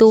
2